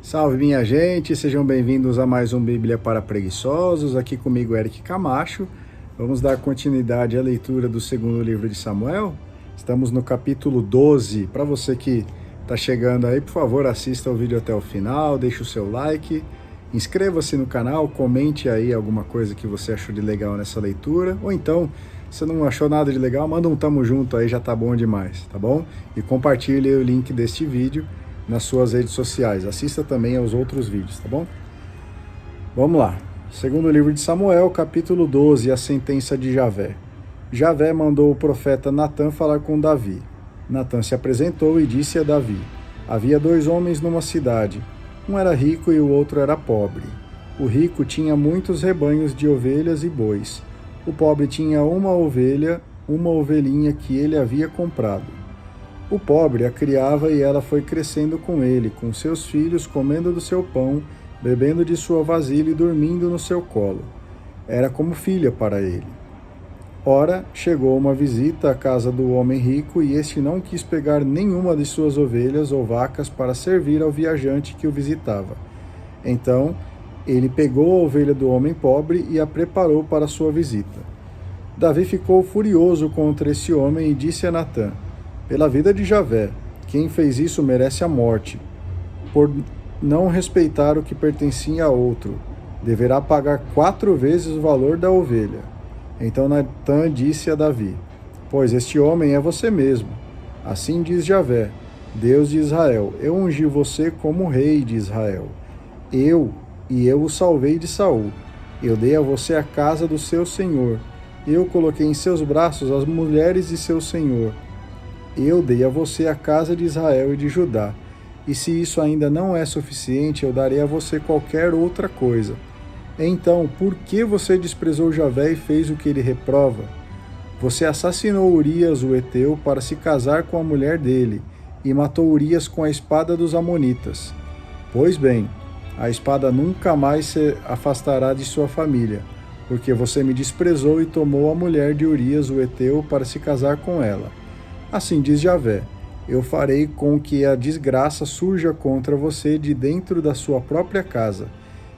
Salve minha gente, sejam bem-vindos a mais um Bíblia para Preguiçosos, aqui comigo Eric Camacho. Vamos dar continuidade à leitura do segundo livro de Samuel. Estamos no capítulo 12. Para você que está chegando aí, por favor, assista o vídeo até o final, deixe o seu like, inscreva-se no canal, comente aí alguma coisa que você achou de legal nessa leitura, ou então, se não achou nada de legal, manda um tamo junto aí, já tá bom demais, tá bom? E compartilhe o link deste vídeo nas suas redes sociais. Assista também aos outros vídeos, tá bom? Vamos lá. Segundo livro de Samuel, capítulo 12, a sentença de Javé. Javé mandou o profeta Natã falar com Davi. Natã se apresentou e disse a Davi: havia dois homens numa cidade. Um era rico e o outro era pobre. O rico tinha muitos rebanhos de ovelhas e bois. O pobre tinha uma ovelhinha que ele havia comprado. O pobre a criava e ela foi crescendo com ele, com seus filhos, comendo do seu pão, bebendo de sua vasilha e dormindo no seu colo. Era como filha para ele. Ora, chegou uma visita à casa do homem rico e este não quis pegar nenhuma de suas ovelhas ou vacas para servir ao viajante que o visitava. Então, ele pegou a ovelha do homem pobre e a preparou para sua visita. Davi ficou furioso contra esse homem e disse a Natã: pela vida de Javé, quem fez isso merece a morte. Por não respeitar o que pertencia a outro, deverá pagar 4 vezes o valor da ovelha. Então Natã disse a Davi: pois este homem é você mesmo. Assim diz Javé, Deus de Israel: eu ungi você como rei de Israel. Eu o salvei de Saul. Eu dei a você a casa do seu senhor. Eu coloquei em seus braços as mulheres de seu senhor. Eu dei a você a casa de Israel e de Judá. E se isso ainda não é suficiente, eu darei a você qualquer outra coisa. Então, por que você desprezou Javé e fez o que ele reprova? Você assassinou Urias, o heteu, para se casar com a mulher dele, e matou Urias com a espada dos amonitas. Pois bem, a espada nunca mais se afastará de sua família, porque você me desprezou e tomou a mulher de Urias, o heteu, para se casar com ela. Assim diz Javé: eu farei com que a desgraça surja contra você de dentro da sua própria casa.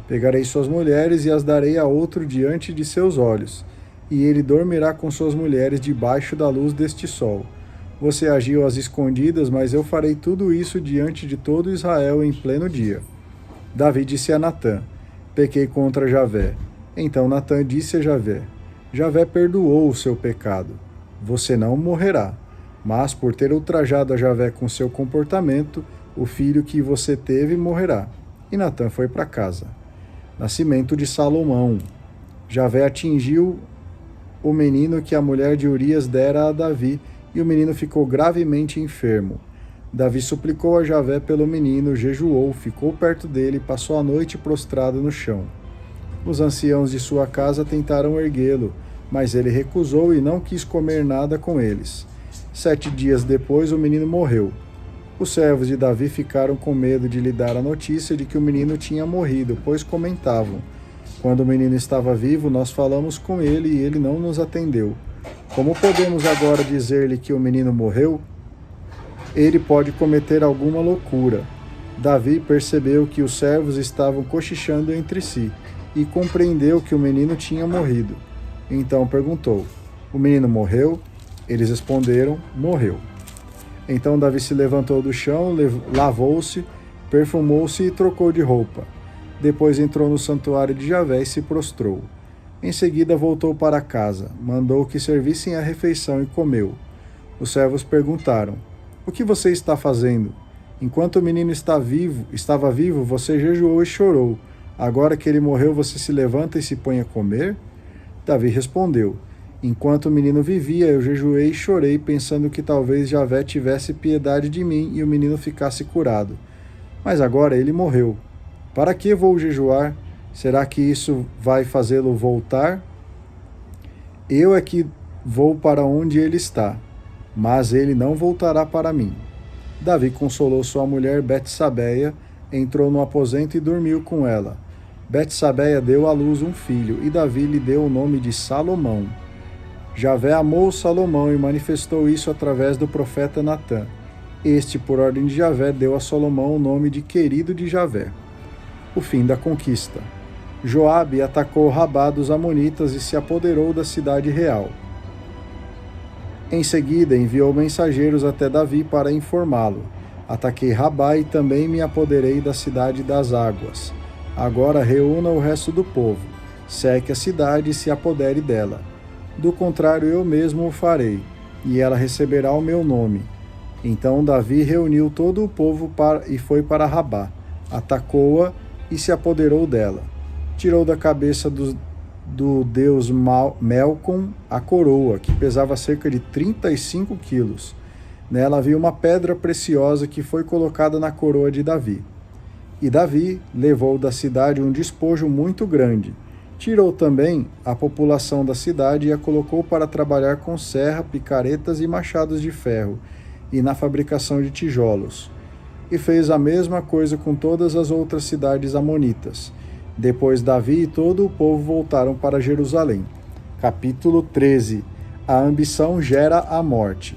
Pegarei suas mulheres e as darei a outro diante de seus olhos, e ele dormirá com suas mulheres debaixo da luz deste sol. Você agiu às escondidas, mas eu farei tudo isso diante de todo Israel em pleno dia. Davi disse a Natã: pequei contra Javé. Então Natã disse a Javé: Javé perdoou o seu pecado. Você não morrerá. Mas, por ter ultrajado a Javé com seu comportamento, o filho que você teve morrerá. E Natã foi para casa. Nascimento de Salomão. Javé atingiu o menino que a mulher de Urias dera a Davi, e o menino ficou gravemente enfermo. Davi suplicou a Javé pelo menino, jejuou, ficou perto dele e passou a noite prostrado no chão. Os anciãos de sua casa tentaram erguê-lo, mas ele recusou e não quis comer nada com eles. 7 dias depois, o menino morreu. Os servos de Davi ficaram com medo de lhe dar a notícia de que o menino tinha morrido, pois comentavam: quando o menino estava vivo, nós falamos com ele e ele não nos atendeu. Como podemos agora dizer-lhe que o menino morreu? Ele pode cometer alguma loucura. Davi percebeu que os servos estavam cochichando entre si e compreendeu que o menino tinha morrido. Então perguntou: o menino morreu? Eles responderam: morreu. Então Davi se levantou do chão, lavou-se, perfumou-se e trocou de roupa. Depois entrou no santuário de Javé e se prostrou. Em seguida voltou para casa, mandou que servissem a refeição e comeu. Os servos perguntaram: o que você está fazendo? Enquanto o menino estava vivo, você jejuou e chorou. Agora que ele morreu, você se levanta e se põe a comer? Davi respondeu: enquanto o menino vivia, eu jejuei e chorei, pensando que talvez Javé tivesse piedade de mim e o menino ficasse curado. Mas agora ele morreu. Para que vou jejuar? Será que isso vai fazê-lo voltar? Eu é que vou para onde ele está, mas ele não voltará para mim. Davi consolou sua mulher Betsabeia, entrou no aposento e dormiu com ela. Betsabeia deu à luz um filho, e Davi lhe deu o nome de Salomão. Javé amou Salomão e manifestou isso através do profeta Natã. Este, por ordem de Javé, deu a Salomão o nome de querido de Javé. O fim da conquista. Joabe atacou Rabá dos Amonitas e se apoderou da cidade real. Em seguida, enviou mensageiros até Davi para informá-lo. Ataquei Rabá e também me apoderei da cidade das águas. Agora reúna o resto do povo, cerque a cidade e se apodere dela. Do contrário, eu mesmo o farei, e ela receberá o meu nome. Então Davi reuniu todo o povo e foi para Rabá, atacou-a e se apoderou dela. Tirou da cabeça do deus Melcom a coroa, que pesava cerca de 35 quilos. Nela havia uma pedra preciosa que foi colocada na coroa de Davi. E Davi levou da cidade um despojo muito grande. Tirou também a população da cidade e a colocou para trabalhar com serra, picaretas e machados de ferro, e na fabricação de tijolos. E fez a mesma coisa com todas as outras cidades amonitas. Depois Davi e todo o povo voltaram para Jerusalém. Capítulo 13. A ambição gera a morte.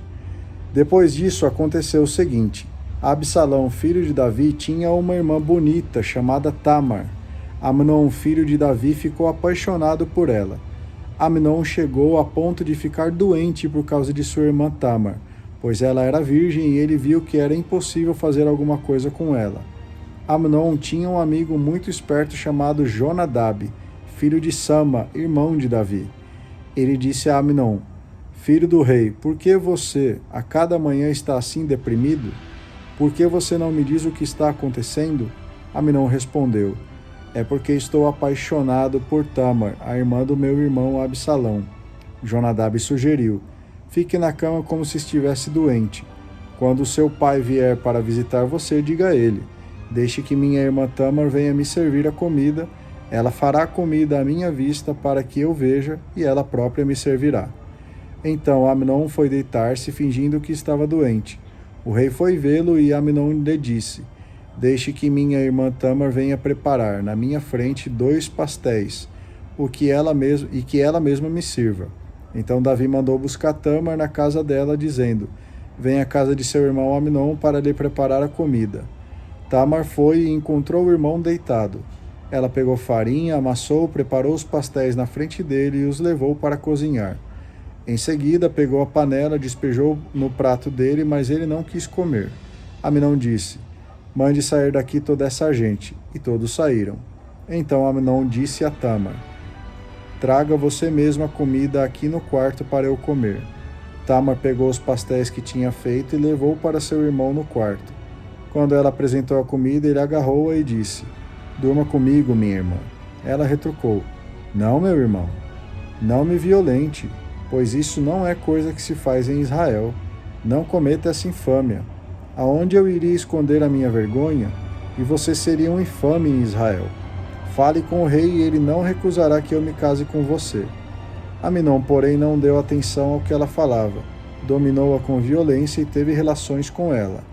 Depois disso aconteceu o seguinte: Absalão, filho de Davi, tinha uma irmã bonita chamada Tamar. Amnon, filho de Davi, ficou apaixonado por ela. Amnon chegou a ponto de ficar doente por causa de sua irmã Tamar, pois ela era virgem e ele viu que era impossível fazer alguma coisa com ela. Amnon tinha um amigo muito esperto chamado Jonadab, filho de Sama, irmão de Davi. Ele disse a Amnon: Filho do rei, por que você, a cada manhã, está assim deprimido? Por que você não me diz o que está acontecendo? Amnon respondeu: É porque estou apaixonado por Tamar, a irmã do meu irmão Absalão. Jonadab sugeriu: Fique na cama como se estivesse doente. Quando seu pai vier para visitar você, diga a ele: Deixe que minha irmã Tamar venha me servir a comida. Ela fará comida à minha vista para que eu veja, e ela própria me servirá. Então Amnon foi deitar-se, fingindo que estava doente. O rei foi vê-lo e Amnon lhe disse: Deixe que minha irmã Tamar venha preparar na minha frente 2 pastéis, que ela mesma me sirva. Então Davi mandou buscar Tamar na casa dela, dizendo: Venha à casa de seu irmão Amnon para lhe preparar a comida. Tamar foi e encontrou o irmão deitado. Ela pegou farinha, amassou, preparou os pastéis na frente dele e os levou para cozinhar. Em seguida, pegou a panela, despejou no prato dele, mas ele não quis comer. Amnon disse: Mande sair daqui toda essa gente. E todos saíram. Então Amnon disse a Tamar: Traga você mesma a comida aqui no quarto para eu comer. Tamar pegou os pastéis que tinha feito e levou para seu irmão no quarto. Quando ela apresentou a comida, ele agarrou-a e disse: Durma comigo, minha irmã. Ela retrucou: Não, meu irmão, não me violente, pois isso não é coisa que se faz em Israel. Não cometa essa infâmia. Aonde eu iria esconder a minha vergonha? E você seria um infame em Israel. Fale com o rei e ele não recusará que eu me case com você. Amnon, porém, não deu atenção ao que ela falava. Dominou-a com violência e teve relações com ela.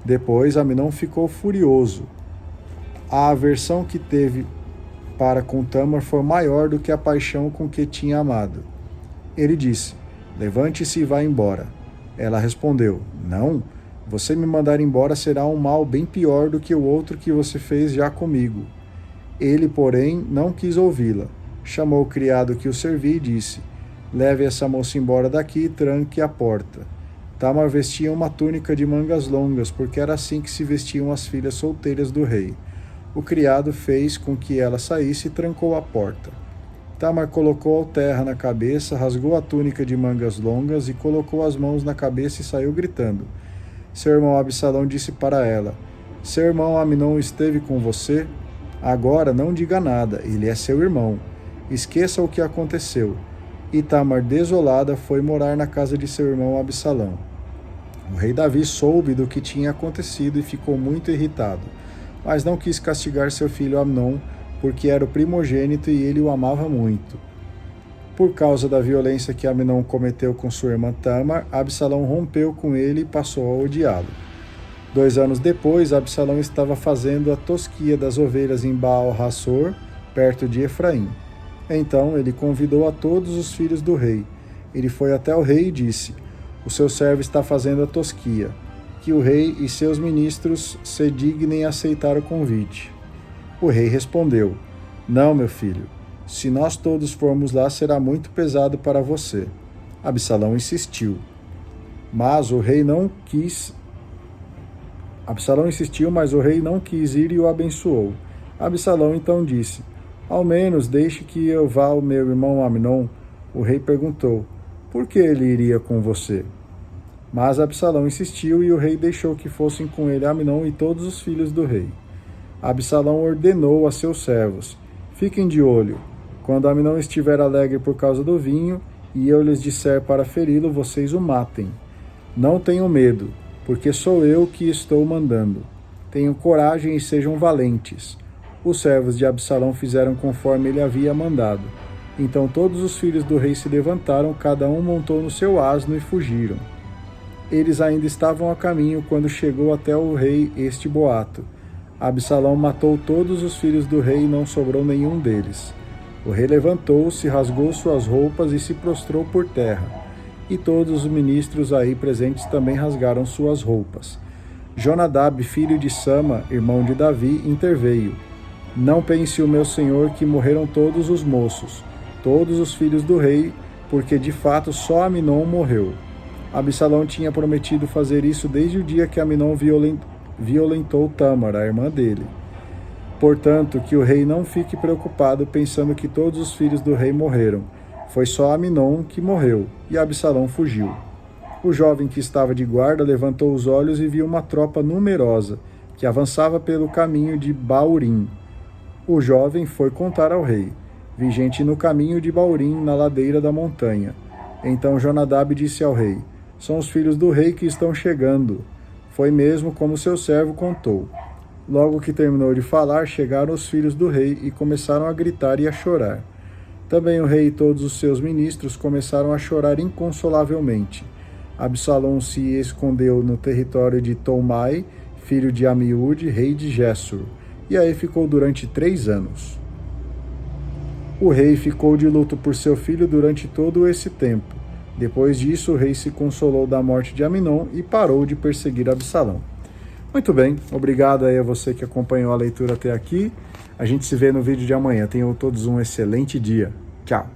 Depois, Amnon ficou furioso. A aversão que teve para com Tamar foi maior do que a paixão com que tinha amado. Ele disse: Levante-se e vá embora. Ela respondeu: Não, você me mandar embora será um mal bem pior do que o outro que você fez já comigo. Ele, porém, não quis ouvi-la. Chamou o criado que o servia e disse: Leve essa moça embora daqui e tranque a porta. Tamar vestia uma túnica de mangas longas, porque era assim que se vestiam as filhas solteiras do rei. O criado fez com que ela saísse e trancou a porta. Tamar colocou terra na cabeça, rasgou a túnica de mangas longas e colocou as mãos na cabeça e saiu gritando. Seu irmão Absalão disse para ela: Seu irmão Amnon esteve com você? Agora não diga nada, ele é seu irmão. Esqueça o que aconteceu. E Tamar, desolada, foi morar na casa de seu irmão Absalão. O rei Davi soube do que tinha acontecido e ficou muito irritado, mas não quis castigar seu filho Amnon, porque era o primogênito e ele o amava muito. Por causa da violência que Amnon cometeu com sua irmã Tamar, Absalão rompeu com ele e passou a odiá-lo. 2 anos depois, Absalão estava fazendo a tosquia das ovelhas em Baal-Hassor, perto de Efraim. Então ele convidou a todos os filhos do rei. Ele foi até o rei e disse: O seu servo está fazendo a tosquia. que o rei e seus ministros se dignem aceitar o convite. O rei respondeu: Não, meu filho, se nós todos formos lá será muito pesado para você. Absalão insistiu, mas o rei não quis ir e o abençoou. Absalão então disse: Ao menos deixe que eu vá ao meu irmão Amnon. O rei perguntou: Por que ele iria com você? Mas Absalão insistiu e o rei deixou que fossem com ele Amnon e todos os filhos do rei. Absalão ordenou a seus servos: Fiquem de olho. Quando Amnon estiver alegre por causa do vinho, e eu lhes disser para feri-lo, vocês o matem. Não tenham medo, porque sou eu que estou mandando. Tenham coragem e sejam valentes. Os servos de Absalão fizeram conforme ele havia mandado. Então todos os filhos do rei se levantaram, cada um montou no seu asno e fugiram. Eles ainda estavam a caminho quando chegou até o rei este boato: Absalão matou todos os filhos do rei e não sobrou nenhum deles. O rei levantou-se, rasgou suas roupas e se prostrou por terra. E todos os ministros aí presentes também rasgaram suas roupas. Jonadab, filho de Sama, irmão de Davi, interveio: Não pense o meu senhor que morreram todos os moços, todos os filhos do rei, porque de fato só Amnon morreu. Absalão tinha prometido fazer isso desde o dia que Amnon violentou Tâmar, a irmã dele. Portanto, que o rei não fique preocupado pensando que todos os filhos do rei morreram. Foi só Amnon que morreu, e Absalão fugiu. O jovem que estava de guarda levantou os olhos e viu uma tropa numerosa, que avançava pelo caminho de Baurim. O jovem foi contar ao rei: Vi gente no caminho de Baurim, na ladeira da montanha. Então Jonadab disse ao rei: São os filhos do rei que estão chegando. Foi mesmo como seu servo contou. Logo que terminou de falar, chegaram os filhos do rei e começaram a gritar e a chorar. Também o rei e todos os seus ministros começaram a chorar inconsolavelmente. Absalão se escondeu no território de Tolmai, filho de Amiúde, rei de Gessur, e aí ficou durante 3 anos. O rei ficou de luto por seu filho durante todo esse tempo. Depois disso, o rei se consolou da morte de Amnon e parou de perseguir Absalão. Muito bem, obrigado aí a você que acompanhou a leitura até aqui. A gente se vê no vídeo de amanhã. Tenham todos um excelente dia. Tchau!